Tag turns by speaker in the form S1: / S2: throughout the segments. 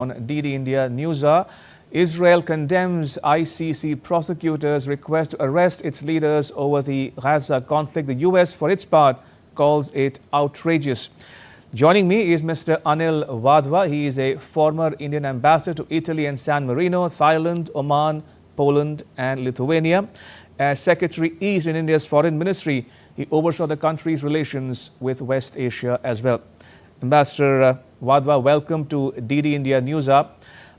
S1: On DD India News Hour, Israel condemns ICC prosecutors' request to arrest its leaders over the Gaza conflict. The US, for its part, calls it outrageous. Joining me is Mr. Anil Wadhwa. He is a former Indian ambassador to Italy and San Marino, Thailand, Oman, Poland and Lithuania. As Secretary East in India's Foreign Ministry, he oversaw the country's relations with West Asia as well. Ambassador Wadhwa, welcome to DD India News Hour.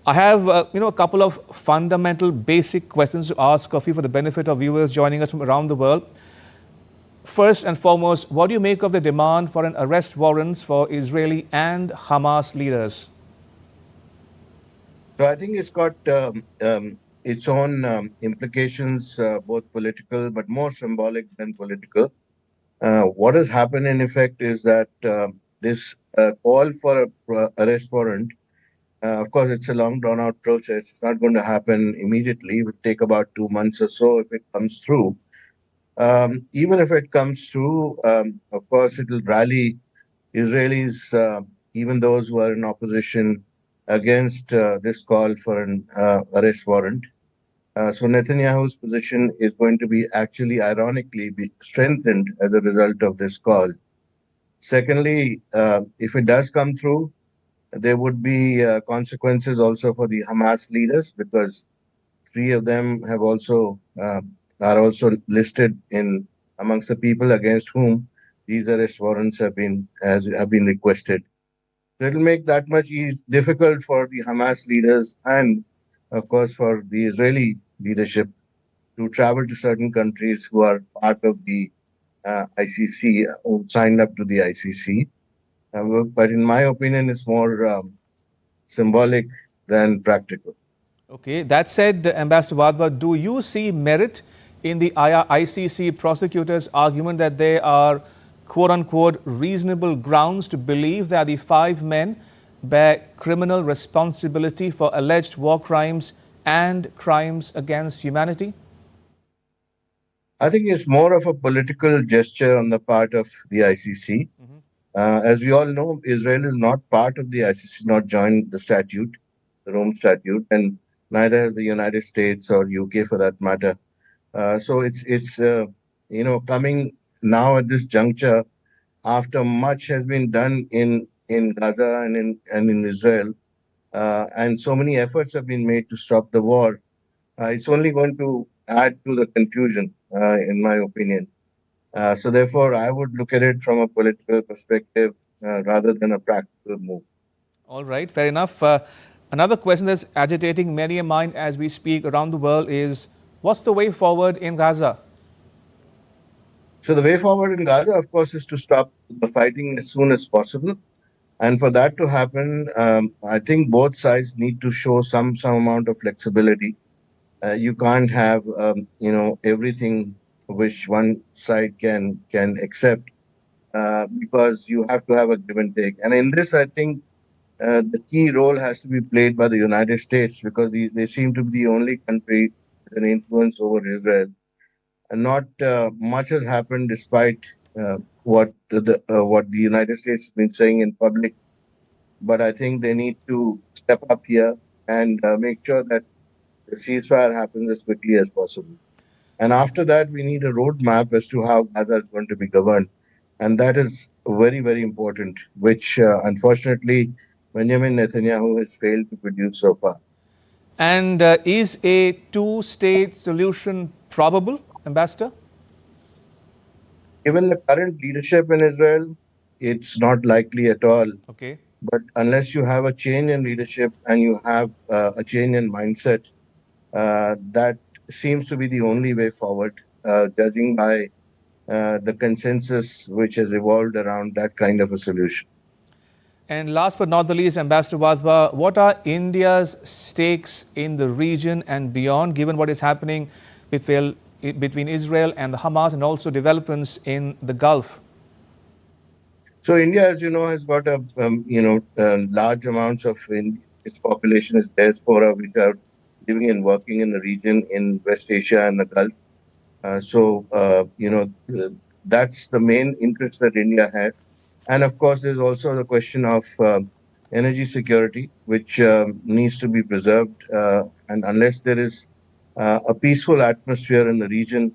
S1: I have, a couple of fundamental basic questions to ask of you for the benefit of viewers joining us from around the world. First and foremost, what do you make of the demand for an arrest warrants for Israeli and Hamas leaders?
S2: So I think it's got its own implications, both political but more symbolic than political. What has happened in effect is that this call for a arrest warrant, of course, it's a long drawn-out process. It's not going to happen immediately. It will take about 2 months or so if it comes through. Even if it comes through, of course, it will rally Israelis, even those who are in opposition, against this call for an arrest warrant. So Netanyahu's position is going to be actually, ironically, be strengthened as a result of this call. Secondly, if it does come through, there would be consequences also for the Hamas leaders, because 3 of them have also are also listed in amongst the people against whom these arrest warrants have been requested. So it will make that much difficult for the Hamas leaders and, of course, for the Israeli leadership to travel to certain countries who are part of the ICC, who signed up to the ICC. But in my opinion, it's more symbolic than practical.
S1: Okay, that said, Ambassador Wadhwa, do you see merit in the ICC prosecutors' argument that there are quote-unquote reasonable grounds to believe that the 5 men bear criminal responsibility for alleged war crimes and crimes against humanity?
S2: I think it's more of a political gesture on the part of the ICC. As we all know, Israel is not part of the ICC, not joined the statute, the Rome Statute, and neither has the United States or UK for that matter. So it's coming now at this juncture after much has been done in Gaza and in Israel, and so many efforts have been made to stop the war. It's only going to add to the confusion, in my opinion. So therefore, I would look at it from a political perspective rather than a practical move.
S1: All right, fair enough. Another question that's agitating many a mind as we speak around the world is, what's the way forward in Gaza?
S2: So the way forward in Gaza, of course, is to stop the fighting as soon as possible. And for that to happen, I think both sides need to show some amount of flexibility. You can't have, everything which one side can accept, because you have to have a give and take. And in this, I think the key role has to be played by the United States, because they seem to be the only country with an influence over Israel. And not much has happened, despite what the United States has been saying in public. But I think they need to step up here and make sure that the ceasefire happens as quickly as possible. And after that, we need a roadmap as to how Gaza is going to be governed. And that is very, very important, which unfortunately Benjamin Netanyahu has failed to produce so far.
S1: And is a 2-state solution probable, Ambassador?
S2: Given the current leadership in Israel, it's not likely at all.
S1: Okay.
S2: But unless you have a change in leadership and you have a change in mindset, that seems to be the only way forward, judging by the consensus which has evolved around that kind of a solution.
S1: And last but not the least, Ambassador Wadhwa, what are India's stakes in the region and beyond, given what is happening between Israel and the Hamas, and also developments in the Gulf?
S2: So India, as you know, has got a large amounts of its population is diaspora, which are living and working in the region in West Asia and the Gulf. That's the main interest that India has. And of course, there's also the question of energy security, which needs to be preserved. And unless there is a peaceful atmosphere in the region,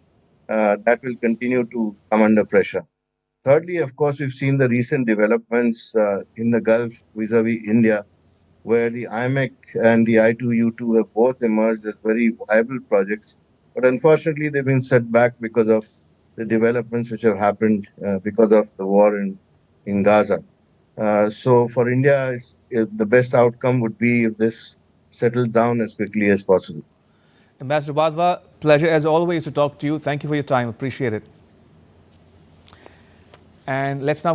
S2: that will continue to come under pressure. Thirdly, of course, we've seen the recent developments in the Gulf vis-a-vis India, where the IMEC and the I2U2 have both emerged as very viable projects. But unfortunately, they've been set back because of the developments which have happened because of the war in Gaza. So for India, the best outcome would be if this settled down as quickly as possible.
S1: Ambassador Wadhwa, pleasure as always to talk to you. Thank you for your time. Appreciate it. And let's now get